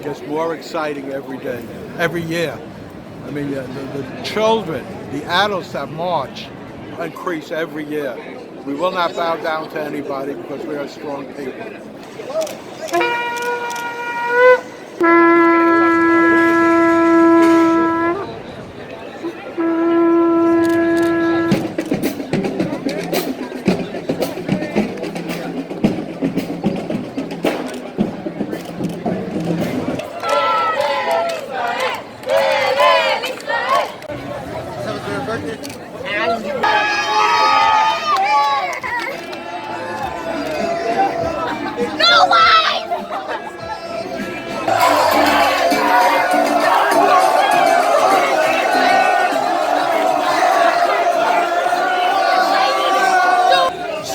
gets more exciting every day, every year. I mean, the children, the adults that march increase every year. We will not bow down to anybody because we are strong people.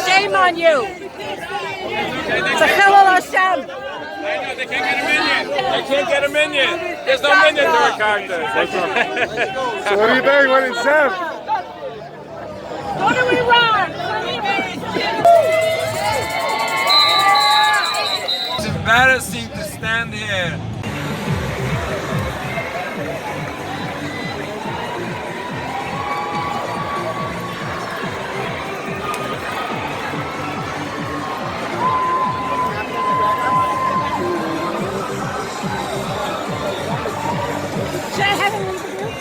Shame on you! It's a Chillul Hashem! I know, they can't get a minion! They can't get a minion! There's no minion to our characters! So what do you think? What is Sam? What do we run? It's embarrassing to stand here. Should I have him leave the group?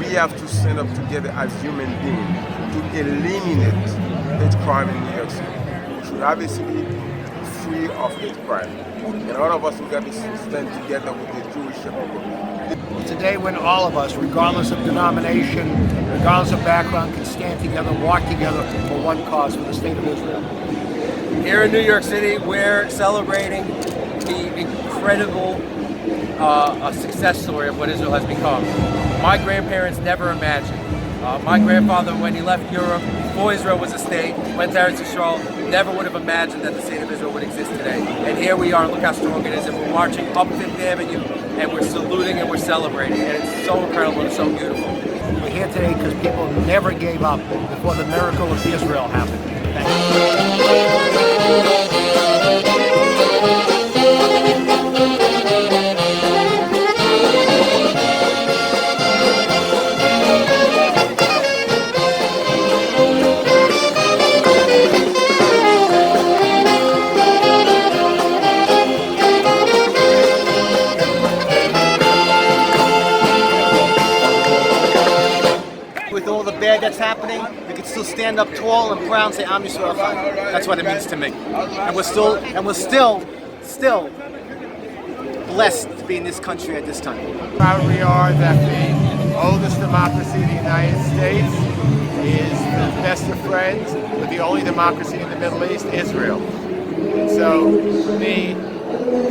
We have to stand up together as human beings to eliminate hate crime in New York City. We should have a city free of hate crime. And all of us, we got to stand together with the Jewish people. It's a day when all of us, regardless of denomination, regardless of background, can stand together, walk together for one cause, for the state of Israel. Here in New York City, we're celebrating the incredible success story of what Israel has become. My grandparents never imagined. My grandfather, when he left Europe, before Israel was a state, went to Eretz Yisrael, never would have imagined that the state of Israel would exist today. And here we are, look how strong it is, and we're marching up Fifth Avenue, and we're saluting and we're celebrating, and it's so incredible and so beautiful. We're here today because people never gave up before the miracle of Israel happened. Thank you. With all the bad that's happening, we can still stand up tall and proud and say, "Am Yisrael Echad." That's what it means to me. And we're still blessed to be in this country at this time. Proud we are that the oldest democracy in the United States is the best best of friends with the only democracy in the Middle East, Israel. And so, for me,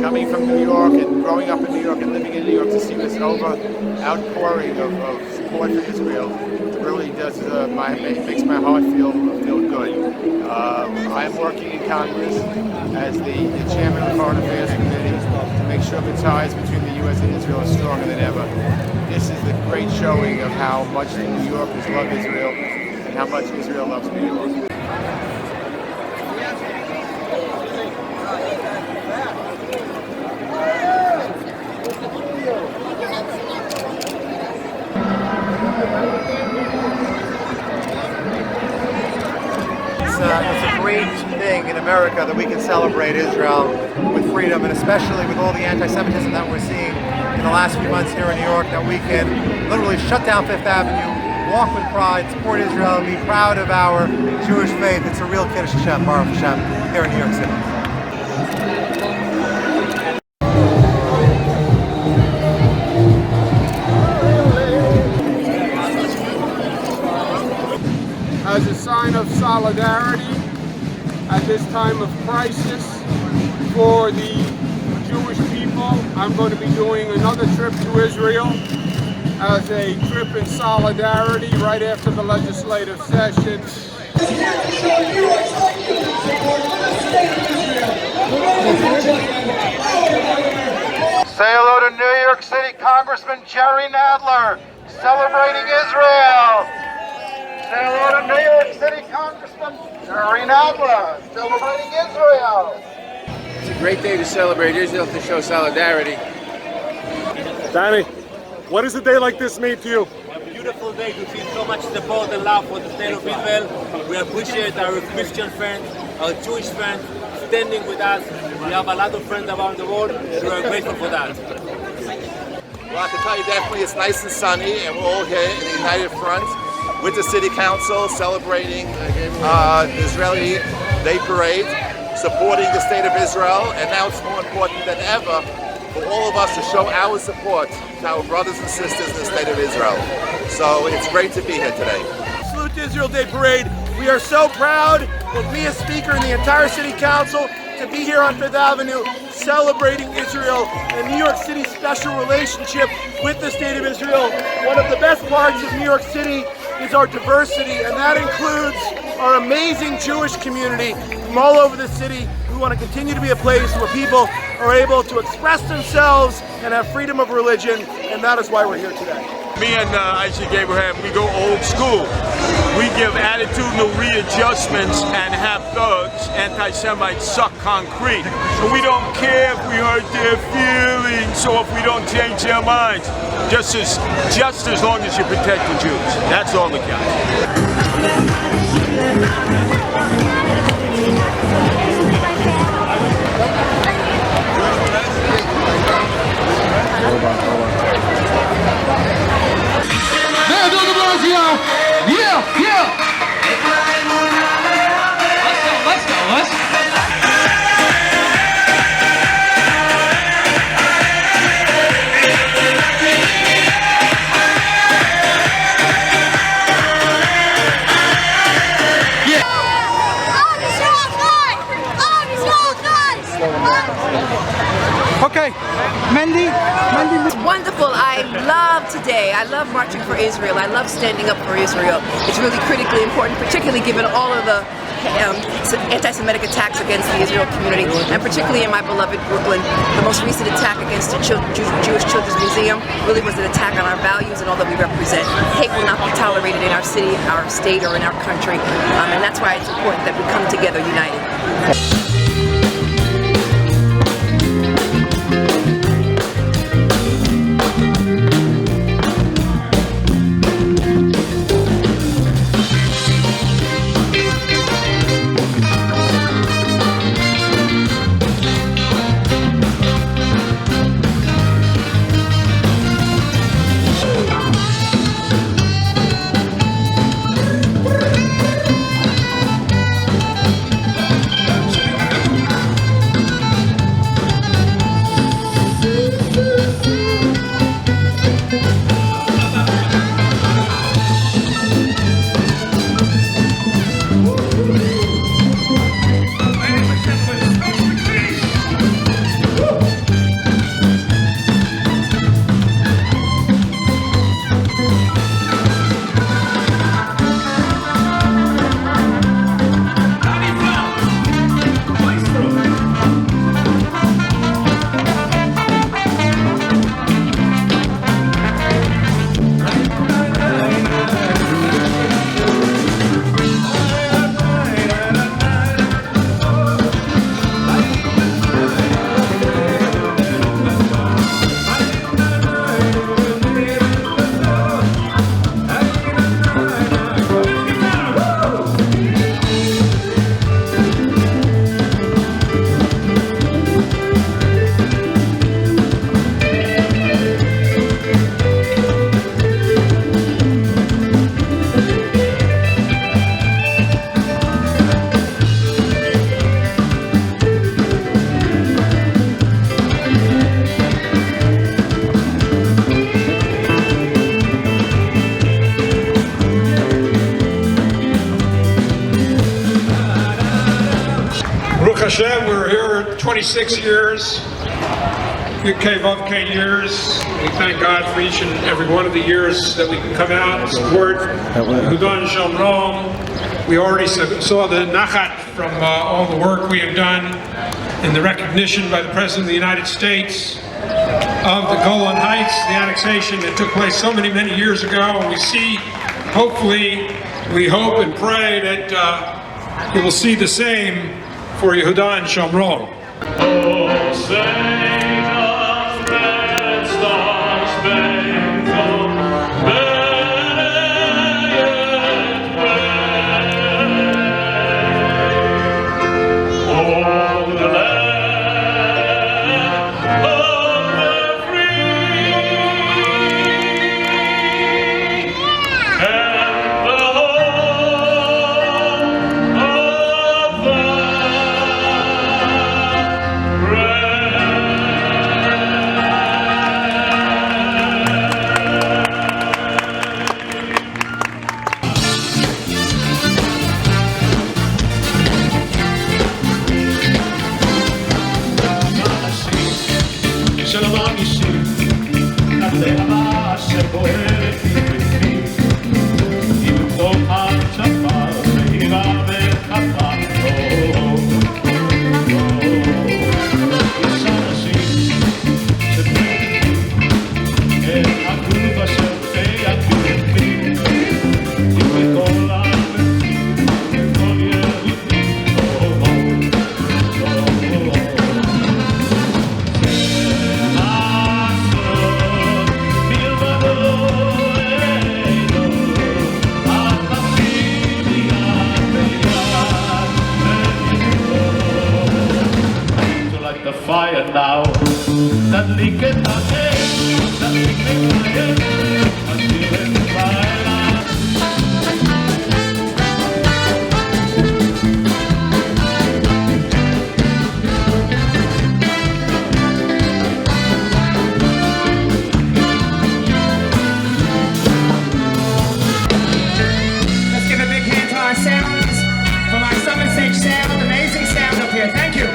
coming from New York and growing up in New York and living in New York, to see this outpouring of support for Israel really does makes my heart feel good. I am working in Congress as the chairman of the Foreign Affairs Committee to make sure the ties between the U.S. and Israel are stronger than ever. This is the great showing of how much the New Yorkers love Israel and how much Israel loves New York. It's a great thing in America that we can celebrate Israel with freedom, and especially with all the anti-Semitism that we're seeing in the last few months here in New York, that we can literally shut down Fifth Avenue, walk with pride, support Israel, and be proud of our Jewish faith. It's a real Kiddush Hashem, Baruch Hashem, here in New York City. As a sign of solidarity at this time of crisis for the Jewish people, I'm going to be doing another trip to Israel as a trip in solidarity right after the legislative session. Say hello to New York City Congressman Jerry Nadler, celebrating Israel. Say hello to New York City Congressman Jerry Nadler, celebrating Israel. It's a great day to celebrate Israel, to show solidarity. Danny, what does a day like this mean to you? A beautiful day to see so much support and love for the state of Israel. We appreciate our Christian friends, our Jewish friends standing with us. We have a lot of friends around the world, and we are grateful for that. Well, I can tell you definitely it's nice and sunny, and we're all here in the United Front with the City Council celebrating the Israeli Day Parade, supporting the State of Israel, and now it's more important than ever for all of us to show our support to our brothers and sisters in the State of Israel. So it's great to be here today. Salute to Israel Day Parade. We are so proud of me as Speaker and the entire City Council to be here on Fifth Avenue celebrating Israel and New York City's special relationship with the State of Israel. One of the best parts of New York City is our diversity, and that includes our amazing Jewish community from all over the city. We want to continue to be a place where people are able to express themselves and have freedom of religion, and that is why we're here today. Me and Isaac Abraham, we go old school. We give attitudinal readjustments and have thugs, anti-Semites, suck concrete. So we don't care if we hurt their feelings or if we don't change their minds. Just as long as you protect the Jews. That's all that counts. Mayor Bill de Blasio, yeah! Let's go. Okay, Mandy. It's wonderful. I love today. I love marching for Israel. I love standing up for Israel. It's really critically important, particularly given all of the anti-Semitic attacks against the Israel community, and particularly in my beloved Brooklyn. The most recent attack against the Jewish Children's Museum really was an attack on our values and all that we represent. Hate will not be tolerated in our city, our state, or in our country, and that's why it's important that we come together united. Hashem, we're here 26 years, UK years. We thank God for each and every one of the years that we can come out and support Yehuda Shalom. We already saw the nachat from all the work we have done in the recognition by the President of the United States of the Golan Heights, the annexation that took place so many years ago. And we see, hopefully, we hope and pray that we will see the same for Yehuda and Shomron. Fire now, that leak in my head, that leak in my head, I feel it fire now. Let's give a big hand to our sounds from our Summit Stage sound, amazing sound up here. Thank you.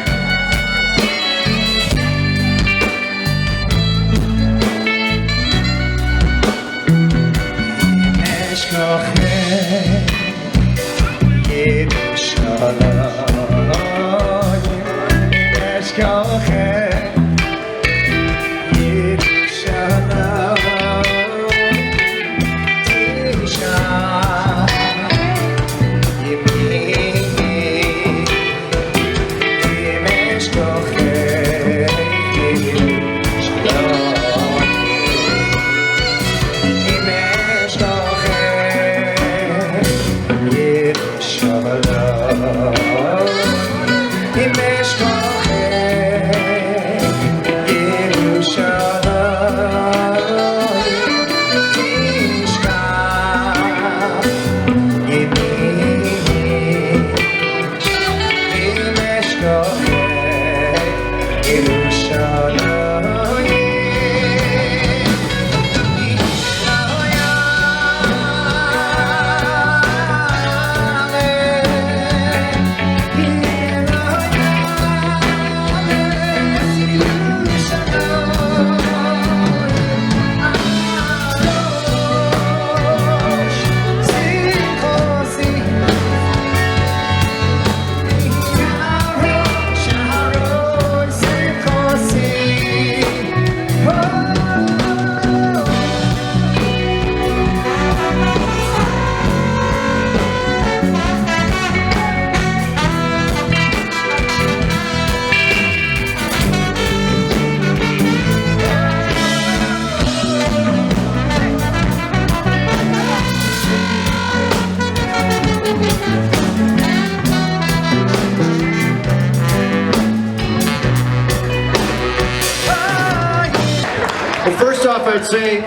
First off, I'd say,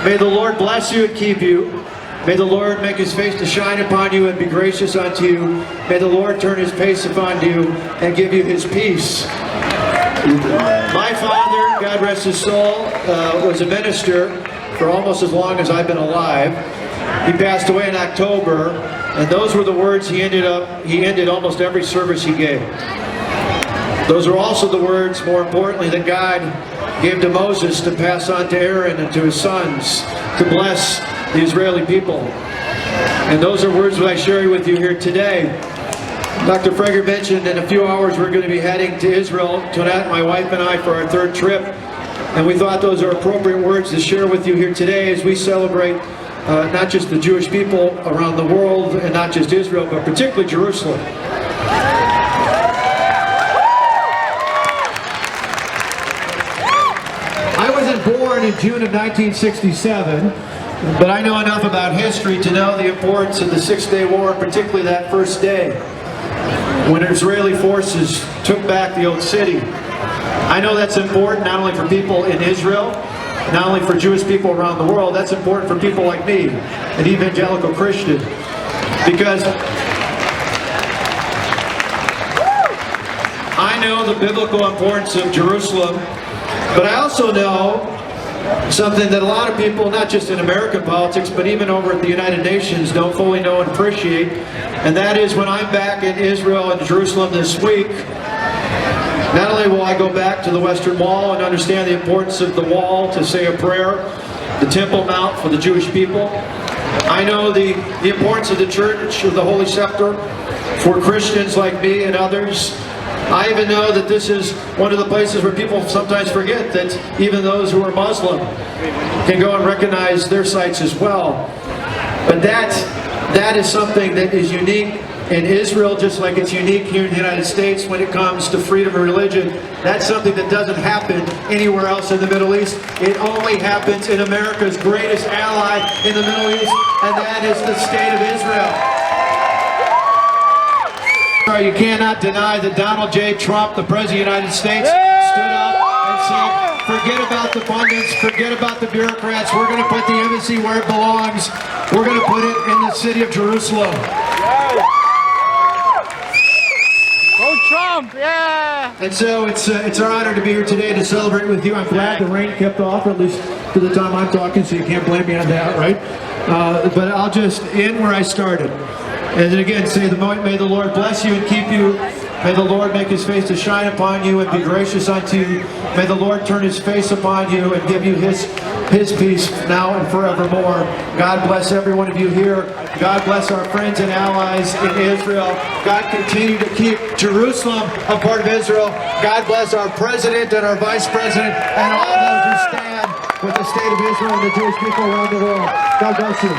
may the Lord bless you and keep you. May the Lord make his face to shine upon you and be gracious unto you. May the Lord turn his face upon you and give you his peace. My father, God rest his soul, was a minister for almost as long as I've been alive. He passed away in October, and those were the words he ended almost every service he gave. Those are also the words, more importantly, that God gave to Moses to pass on to Aaron and to his sons to bless the Israeli people. And those are words that I share with you here today. Dr. Freger mentioned in a few hours we're going to be heading to Israel, Tonette, my wife and I, for our third trip. And we thought those are appropriate words to share with you here today as we celebrate not just the Jewish people around the world and not just Israel, but particularly Jerusalem. I wasn't born in June of 1967, but I know enough about history to know the importance of the Six-Day War, particularly that first day when Israeli forces took back the old city. I know that's important not only for people in Israel, not only for Jewish people around the world, that's important for people like me, an evangelical Christian, because I know the biblical importance of Jerusalem, but I also know something that a lot of people, not just in American politics, but even over at the United Nations, don't fully know and appreciate, and that is when I'm back in Israel and Jerusalem this week, not only will I go back to the Western Wall and understand the importance of the wall to say a prayer, the Temple Mount for the Jewish people, I know the importance of the Church of the Holy Sepulchre for Christians like me and others. I even know that this is one of the places where people sometimes forget that even those who are Muslim can go and recognize their sites as well. But that is something that is unique in Israel, just like it's unique here in the United States when it comes to freedom of religion. That's something that doesn't happen anywhere else in the Middle East. It only happens in America's greatest ally in the Middle East, and that is the state of Israel. You cannot deny that Donald J. Trump, the President of the United States, stood up and said, forget about the pundits, forget about the bureaucrats, we're going to put the embassy where it belongs. We're going to put it in the city of Jerusalem. Go Trump, yeah! And so it's our honor to be here today to celebrate with you. I'm glad the rain kept off, or at least to the time I'm talking, so you can't blame me on that, right? But I'll just end where I started. And then again, say, may the Lord bless you and keep you. May the Lord make his face to shine upon you and be gracious unto you. May the Lord turn his face upon you and give you his peace now and forevermore. God bless every one of you here. God bless our friends and allies in Israel. God continue to keep Jerusalem a part of Israel. God bless our president and our vice president and all those who stand with the state of Israel and the Jewish people around the world. God bless you.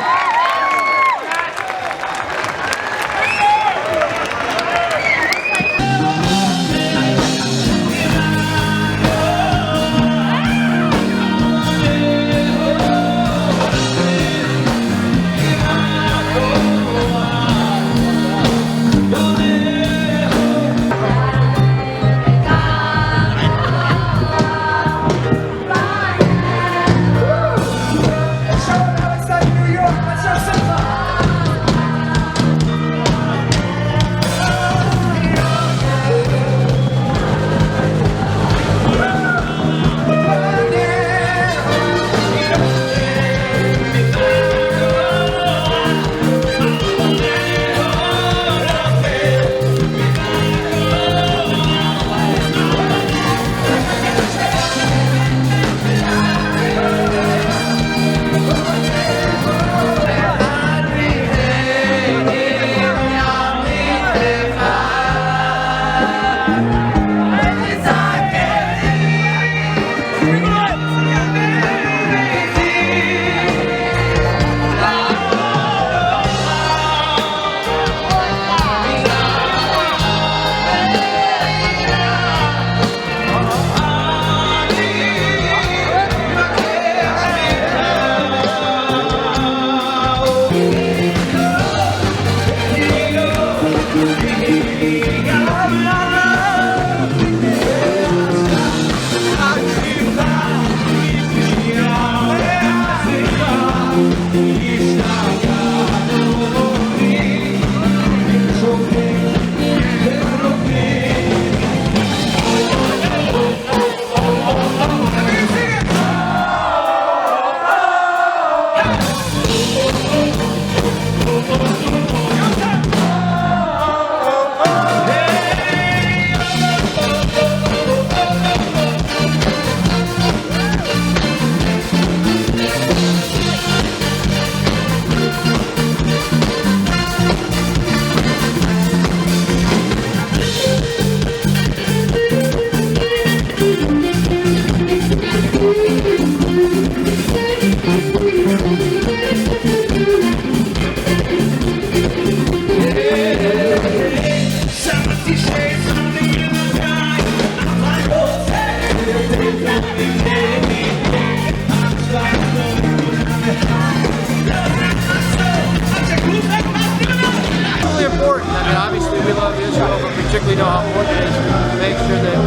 important. I mean, obviously we love Israel, but particularly know how important it is to make sure that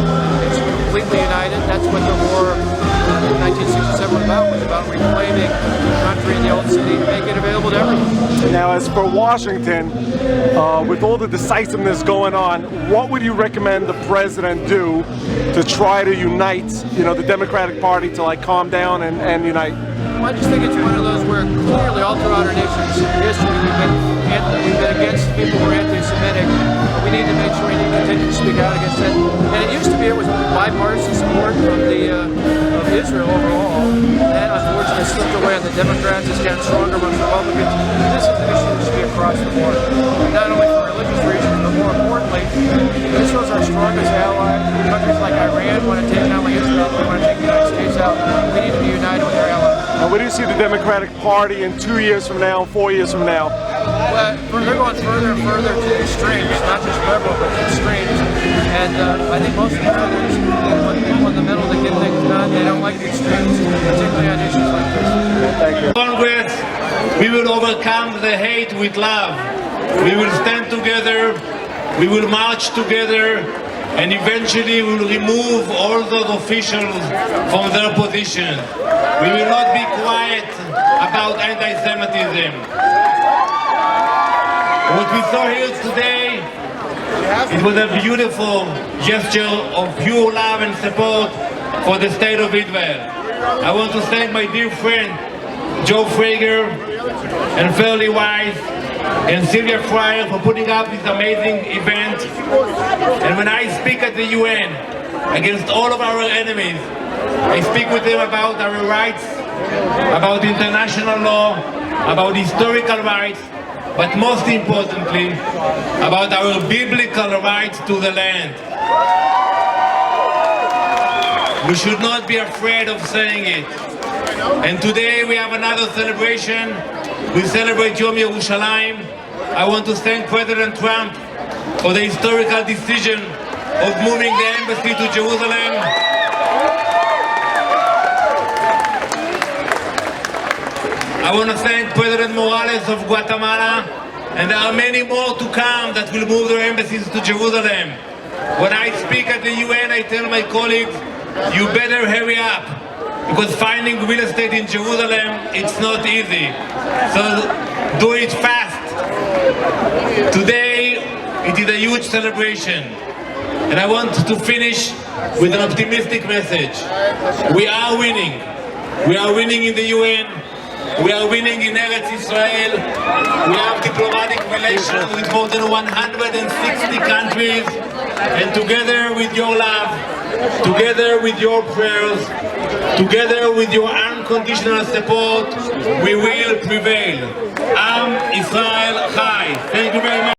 it's completely united. That's what the war in 1967 was about reclaiming the country and the old city and make it available to everyone. Now, as for Washington, with all the decisiveness going on, what would you recommend the president do to try to unite, the Democratic Party to like calm down and unite? Well, I just think it's one of those where clearly all throughout our nation's history we've been against people who are anti-Semitic. We need to make sure we continue to speak out against that. And it used to be it was bipartisan support of Israel overall. That unfortunately slipped away on the Democrats. It's gotten stronger amongst Republicans. This is an issue that should be across the board. Not only for religious reasons, but more importantly, Israel's our strongest ally. Countries like Iran want to take not only Israel, but they want to take the United States out. We need to be united with our allies. And where do you see the Democratic Party in 2 years from now, 4 years from now? Well, they're going further and further to the extremes, not just liberal, but the extremes. And I think most Americans want people in the middle that get things done. They don't like the extremes, particularly on issues like this. Thank you. Congress, we will overcome the hate with love. We will stand together, we will march together, and eventually we will remove all those officials from their position. We will not be quiet about anti-Semitism. What we saw here today, it was a beautiful gesture of pure love and support for the state of Israel. I want to thank my dear friend Joe Frager and Fairly Wise and Sylvia Fryer for putting up this amazing event. And when I speak at the UN against all of our enemies, I speak with them about our rights, about international law, about historical rights, but most importantly, about our biblical rights to the land. We should not be afraid of saying it. And today we have another celebration. We celebrate Yom Yerushalayim. I want to thank President Trump for the historical decision of moving the embassy to Jerusalem. I want to thank President Morales of Guatemala, and there are many more to come that will move their embassies to Jerusalem. When I speak at the UN, I tell my colleagues, you better hurry up, because finding real estate in Jerusalem, it's not easy. So do it fast. Today, it is a huge celebration. And I want to finish with an optimistic message. We are winning. We are winning in the UN. We are winning in Eretz Israel. We have diplomatic relations with more than 160 countries. And together with your love, together with your prayers, together with your unconditional support, we will prevail. Am Israel Chai. Thank you very much.